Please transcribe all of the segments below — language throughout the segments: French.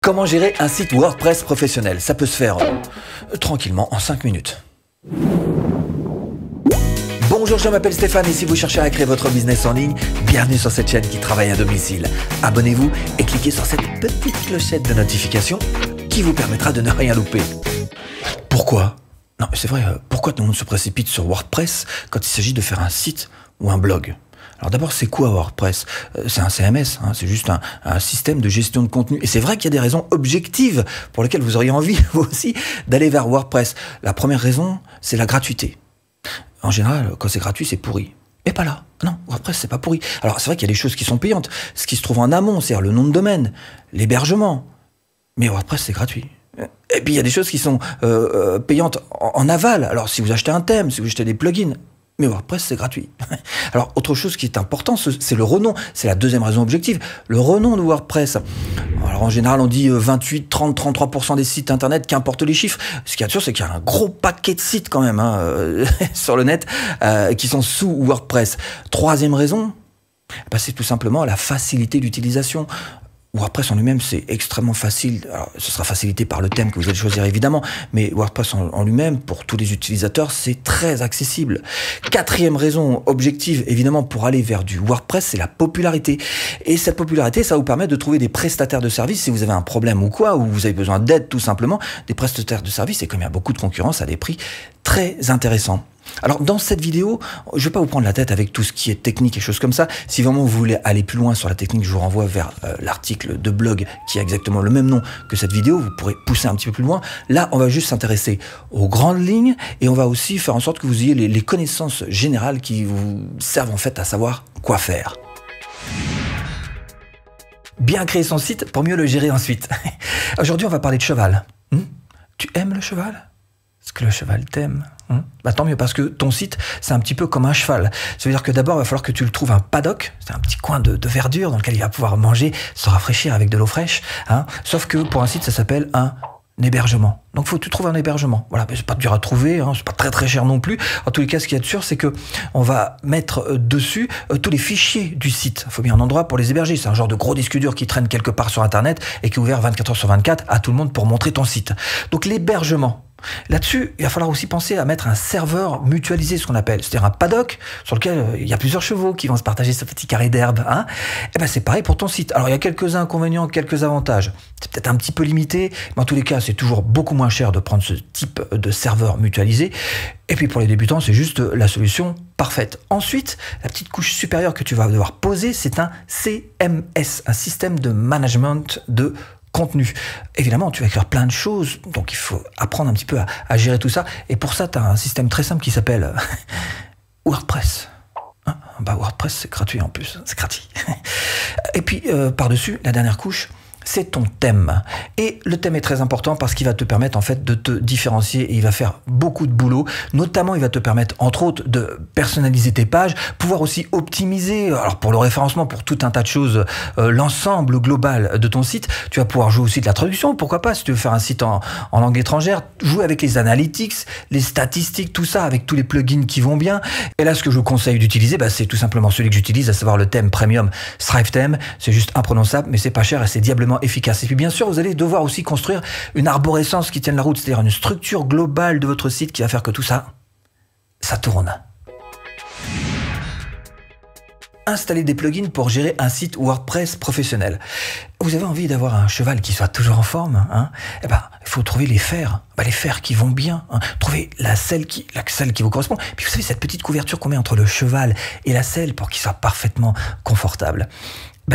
Comment gérer un site WordPress professionnel? Ça peut se faire tranquillement en 5 minutes. Bonjour, je m'appelle Stéphane et si vous cherchez à créer votre business en ligne, bienvenue sur cette chaîne qui travaille à domicile. Abonnez-vous et cliquez sur cette petite clochette de notification qui vous permettra de ne rien louper. Pourquoi? Non, c'est vrai, pourquoi tout le monde se précipite sur WordPress quand il s'agit de faire un site ou un blog? Alors d'abord, c'est quoi WordPress? C'est un CMS, hein, c'est juste un système de gestion de contenu. Et c'est vrai qu'il y a des raisons objectives pour lesquelles vous auriez envie, vous aussi, d'aller vers WordPress. La première raison, c'est la gratuité. En général, quand c'est gratuit, c'est pourri. Mais pas là. Non, WordPress, c'est pas pourri. Alors c'est vrai qu'il y a des choses qui sont payantes. Ce qui se trouve en amont, c'est-à-dire le nom de domaine, l'hébergement. Mais WordPress, c'est gratuit. Et puis il y a des choses qui sont payantes en aval. Alors si vous achetez un thème, si vous achetez des plugins, mais WordPress, c'est gratuit. Alors, autre chose qui est important, c'est le renom. C'est la deuxième raison objective. Le renom de WordPress. Alors, en général, on dit 28, 30, 33% des sites internet, qu'importe les chiffres. Ce qui est sûr, c'est qu'il y a un gros paquet de sites quand même sur le net qui sont sous WordPress. Troisième raison, c'est tout simplement la facilité d'utilisation. WordPress en lui-même, c'est extrêmement facile. Alors, ce sera facilité par le thème que vous allez choisir évidemment, mais WordPress en lui-même, pour tous les utilisateurs, c'est très accessible. Quatrième raison objective, évidemment, pour aller vers du WordPress, c'est la popularité. Et cette popularité, ça vous permet de trouver des prestataires de services si vous avez un problème ou quoi, ou vous avez besoin d'aide tout simplement, des prestataires de services, et comme il y a beaucoup de concurrence à des prix très intéressants. Alors dans cette vidéo, je ne vais pas vous prendre la tête avec tout ce qui est technique et choses comme ça. Si vraiment vous voulez aller plus loin sur la technique, je vous renvoie vers l'article de blog qui a exactement le même nom que cette vidéo. Vous pourrez pousser un petit peu plus loin. Là, on va juste s'intéresser aux grandes lignes et on va aussi faire en sorte que vous ayez les connaissances générales qui vous servent en fait à savoir quoi faire. Bien créer son site pour mieux le gérer ensuite. Aujourd'hui, on va parler de cheval. Tu aimes le cheval? Est-ce que le cheval t'aime? Tant mieux, parce que ton site, c'est un petit peu comme un cheval. Ça veut dire que d'abord, il va falloir que tu le trouves un paddock, c'est un petit coin de verdure dans lequel il va pouvoir manger, se rafraîchir avec de l'eau fraîche. Sauf que pour un site, ça s'appelle un hébergement. Donc, il faut que tu trouves un hébergement. Voilà, mais c'est pas dur à trouver, c'est pas très cher non plus. En tous les cas, ce qu'il y a de sûr, c'est que on va mettre dessus tous les fichiers du site. Il faut bien un endroit pour les héberger. C'est un genre de gros disque dur qui traîne quelque part sur Internet et qui est ouvert 24 heures sur 24 à tout le monde pour montrer ton site. Donc, l'hébergement. Là-dessus, il va falloir aussi penser à mettre un serveur mutualisé, ce qu'on appelle, c'est-à-dire un paddock sur lequel il y a plusieurs chevaux qui vont se partager ce petit carré d'herbe. Et ben c'est pareil pour ton site. Alors il y a quelques inconvénients, quelques avantages. C'est peut-être un petit peu limité, mais en tous les cas, c'est toujours beaucoup moins cher de prendre ce type de serveur mutualisé. Et puis pour les débutants, c'est juste la solution parfaite. Ensuite, la petite couche supérieure que tu vas devoir poser, c'est un CMS, un système de management de contenu. Évidemment, tu vas écrire plein de choses, donc il faut apprendre un petit peu à gérer tout ça. Et pour ça, tu as un système très simple qui s'appelle WordPress. WordPress, c'est gratuit en plus, c'est gratuit. Et puis, par-dessus, la dernière couche, c'est ton thème. Et le thème est très important parce qu'il va te permettre en fait de te différencier et il va faire beaucoup de boulot. Notamment, il va te permettre entre autres de personnaliser tes pages, pouvoir aussi optimiser, alors pour le référencement, pour tout un tas de choses, l'ensemble global de ton site. Tu vas pouvoir jouer aussi de la traduction, pourquoi pas, si tu veux faire un site en langue étrangère, jouer avec les analytics, les statistiques, tout ça, avec tous les plugins qui vont bien. Et là, ce que je vous conseille d'utiliser, c'est tout simplement celui que j'utilise, à savoir le thème Premium SthriveTheme. C'est juste imprononçable, mais c'est pas cher et c'est diablement efficace. Et puis bien sûr, vous allez devoir aussi construire une arborescence qui tienne la route, c'est-à-dire une structure globale de votre site qui va faire que tout ça, ça tourne. Installer des plugins pour gérer un site WordPress professionnel. Vous avez envie d'avoir un cheval qui soit toujours en forme, il faut trouver les fers, les fers qui vont bien, trouver la selle qui vous correspond. Puis vous savez, cette petite couverture qu'on met entre le cheval et la selle pour qu'il soit parfaitement confortable.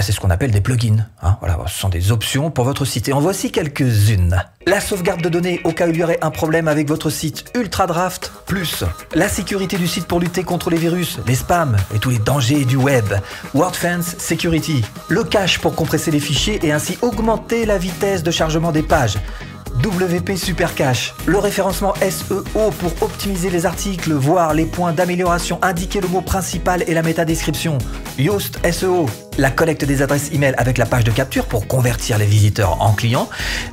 C'est ce qu'on appelle des plugins. Voilà, ce sont des options pour votre site. Et en voici quelques-unes. La sauvegarde de données au cas où il y aurait un problème avec votre site UltraDraft Plus. La sécurité du site pour lutter contre les virus, les spams et tous les dangers du web. WordFence Security. Le cache pour compresser les fichiers et ainsi augmenter la vitesse de chargement des pages. WP Super Cache, le référencement SEO pour optimiser les articles, voir les points d'amélioration, indiquer le mot principal et la métadescription. Yoast SEO, la collecte des adresses email avec la page de capture pour convertir les visiteurs en clients.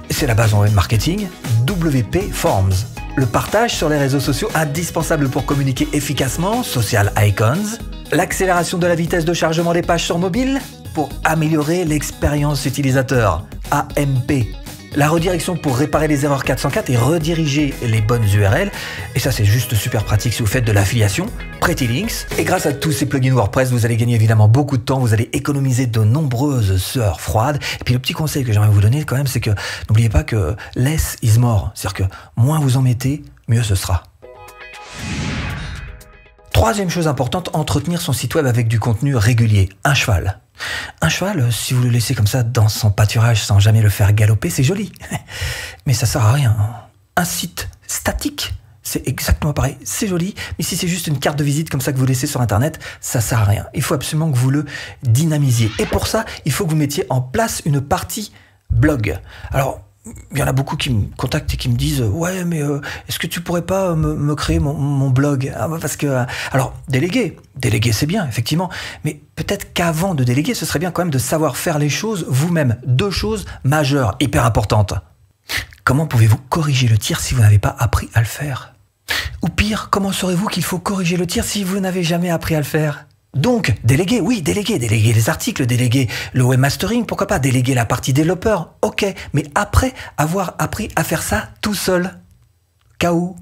C'est la base en web marketing. WP Forms, le partage sur les réseaux sociaux indispensable pour communiquer efficacement, Social Icons. L'accélération de la vitesse de chargement des pages sur mobile pour améliorer l'expérience utilisateur. AMP. la redirection pour réparer les erreurs 404 et rediriger les bonnes URL. Et ça, c'est juste super pratique si vous faites de l'affiliation. Pretty Links. Et grâce à tous ces plugins WordPress, vous allez gagner évidemment beaucoup de temps, vous allez économiser de nombreuses sueurs froides. Et puis le petit conseil que j'aimerais vous donner quand même, c'est que n'oubliez pas que less is more. C'est-à-dire que moins vous en mettez, mieux ce sera. Troisième chose importante, entretenir son site web avec du contenu régulier. Un cheval. Un cheval, si vous le laissez comme ça dans son pâturage sans jamais le faire galoper, c'est joli. Mais ça sert à rien. Un site statique, c'est exactement pareil. C'est joli, mais si c'est juste une carte de visite comme ça que vous laissez sur Internet, ça sert à rien. Il faut absolument que vous le dynamisiez. Et pour ça, il faut que vous mettiez en place une partie blog. Alors, il y en a beaucoup qui me contactent et qui me disent « Ouais, mais est-ce que tu pourrais pas me créer mon blog ?» Parce que, alors, déléguer c'est bien, effectivement, mais peut-être qu'avant de déléguer, ce serait bien quand même de savoir faire les choses vous-même. Deux choses majeures, hyper importantes. Comment pouvez-vous corriger le tir si vous n'avez pas appris à le faire? Ou pire, comment saurez-vous qu'il faut corriger le tir si vous n'avez jamais appris à le faire? Donc, déléguer, oui, déléguer les articles, déléguer le webmastering, pourquoi pas, déléguer la partie développeur, ok, mais après avoir appris à faire ça tout seul, KO.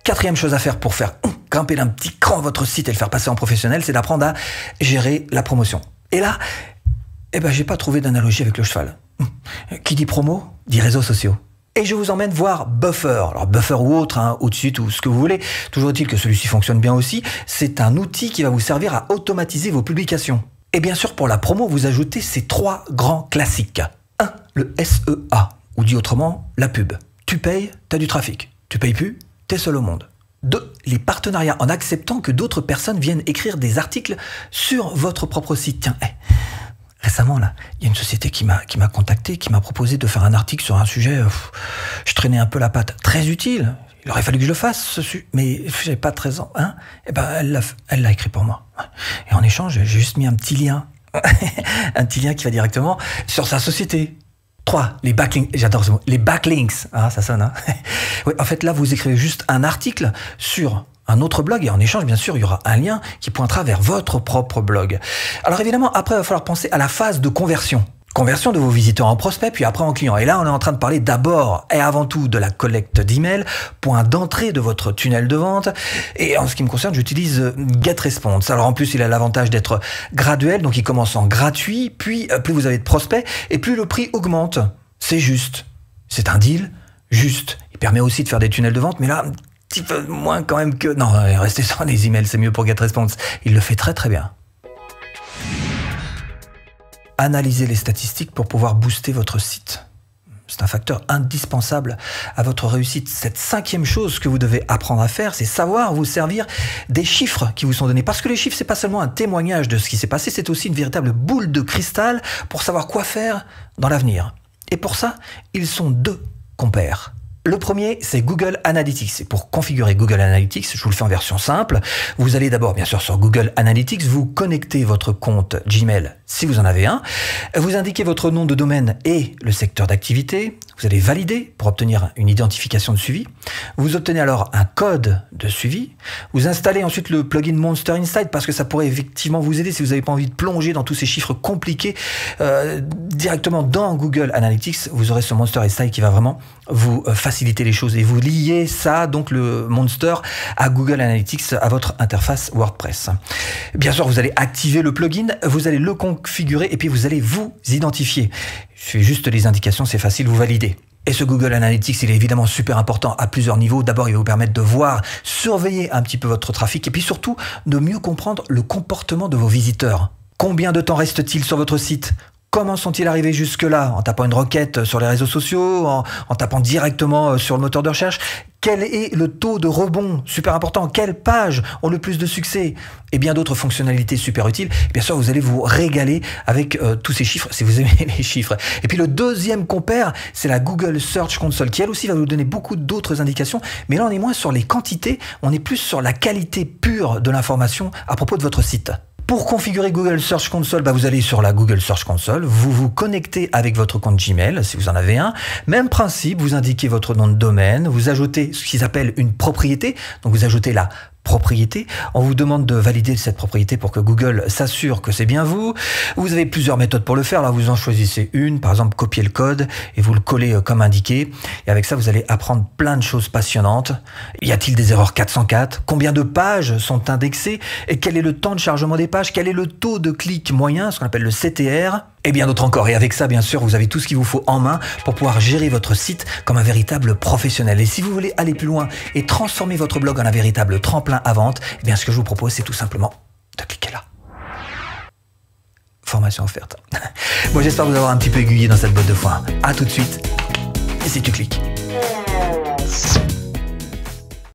Quatrième chose à faire pour faire grimper d'un petit cran votre site et le faire passer en professionnel, c'est d'apprendre à gérer la promotion. Et là, j'ai pas trouvé d'analogie avec le cheval. Qui dit promo, dit réseaux sociaux. Et je vous emmène voir Buffer. Alors Buffer ou autre, au-dessus, tout ce que vous voulez. Toujours est-il que celui-ci fonctionne bien aussi. C'est un outil qui va vous servir à automatiser vos publications. Et bien sûr, pour la promo, vous ajoutez ces trois grands classiques. 1. Le SEA, ou dit autrement, la pub. Tu payes, t'as du trafic. Tu payes plus, t'es seul au monde. 2. Les partenariats, en acceptant que d'autres personnes viennent écrire des articles sur votre propre site. Tiens, récemment, là, il y a une société qui m'a contacté, qui m'a proposé de faire un article sur un sujet. Je traînais un peu la patte. Très utile. Il aurait fallu que je le fasse, mais j'avais pas 13 ans. Elle l'a écrit pour moi. Et en échange, j'ai juste mis un petit lien. Un petit lien qui va directement sur sa société. 3. Les backlinks. J'adore ce mot. Les backlinks. Ça sonne, hein. Oui, en fait, là, vous écrivez juste un article sur un autre blog et en échange, bien sûr, il y aura un lien qui pointera vers votre propre blog. Alors évidemment, après, il va falloir penser à la phase de conversion. Conversion de vos visiteurs en prospects, puis après en clients. Et là, on est en train de parler d'abord et avant tout de la collecte d'emails, point d'entrée de votre tunnel de vente. Et en ce qui me concerne, j'utilise GetResponse. Alors en plus, il a l'avantage d'être graduel, donc il commence en gratuit, puis plus vous avez de prospects, et plus le prix augmente. C'est juste. C'est un deal juste. Il permet aussi de faire des tunnels de vente, mais là, petit peu moins quand même que... Non, restez sur les emails, c'est mieux pour GetResponse. Il le fait très très bien. Analysez les statistiques pour pouvoir booster votre site. C'est un facteur indispensable à votre réussite. Cette 5e chose que vous devez apprendre à faire, c'est savoir vous servir des chiffres qui vous sont donnés. Parce que les chiffres, c'est pas seulement un témoignage de ce qui s'est passé, c'est aussi une véritable boule de cristal pour savoir quoi faire dans l'avenir. Et pour ça, ils sont 2 compères. Le premier, c'est Google Analytics. Et pour configurer Google Analytics, je vous le fais en version simple. Vous allez d'abord, bien sûr, sur Google Analytics, vous connectez votre compte Gmail si vous en avez un. Vous indiquez votre nom de domaine et le secteur d'activité. Vous allez valider pour obtenir une identification de suivi. Vous obtenez alors un code de suivi. Vous installez ensuite le plugin Monster Insight parce que ça pourrait effectivement vous aider si vous n'avez pas envie de plonger dans tous ces chiffres compliqués directement dans Google Analytics. Vous aurez ce Monster Insight qui va vraiment vous faciliter les choses et vous liez ça, donc le Monster, à Google Analytics, à votre interface WordPress. Bien sûr, vous allez activer le plugin, vous allez le configurer et puis vous allez vous identifier. Je fais juste les indications, c'est facile, vous validez. Et ce Google Analytics, il est évidemment super important à plusieurs niveaux. D'abord, il va vous permettre de voir, surveiller un petit peu votre trafic et puis surtout de mieux comprendre le comportement de vos visiteurs. Combien de temps reste-t-il sur votre site ? Comment sont-ils arrivés jusque-là? En tapant une requête sur les réseaux sociaux, en tapant directement sur le moteur de recherche? Quel est le taux de rebond? Super important. Quelles pages ont le plus de succès? Et bien d'autres fonctionnalités super utiles. Bien sûr, vous allez vous régaler avec tous ces chiffres, si vous aimez les chiffres. Et puis le deuxième compère, c'est la Google Search Console, qui elle aussi va vous donner beaucoup d'autres indications. Mais là, on est moins sur les quantités, on est plus sur la qualité pure de l'information à propos de votre site. Pour configurer Google Search Console, vous allez sur la Google Search Console, vous vous connectez avec votre compte Gmail, si vous en avez un. Même principe, vous indiquez votre nom de domaine, vous ajoutez ce qu'ils appellent une propriété, donc vous ajoutez la propriété. On vous demande de valider cette propriété pour que Google s'assure que c'est bien vous. Vous avez plusieurs méthodes pour le faire. Là, vous en choisissez une, par exemple, copier le code et vous le collez comme indiqué. Et avec ça, vous allez apprendre plein de choses passionnantes. Y a-t-il des erreurs 404? Combien de pages sont indexées? Et quel est le temps de chargement des pages? Quel est le taux de clic moyen, ce qu'on appelle le CTR? Et bien d'autres encore. Et avec ça, bien sûr, vous avez tout ce qu'il vous faut en main pour pouvoir gérer votre site comme un véritable professionnel. Et si vous voulez aller plus loin et transformer votre blog en un véritable tremplin à vente, eh bien ce que je vous propose, c'est tout simplement de cliquer là. Formation offerte. Moi, j'espère vous avoir un petit peu aiguillé dans cette botte de foin. À tout de suite. Et si tu cliques.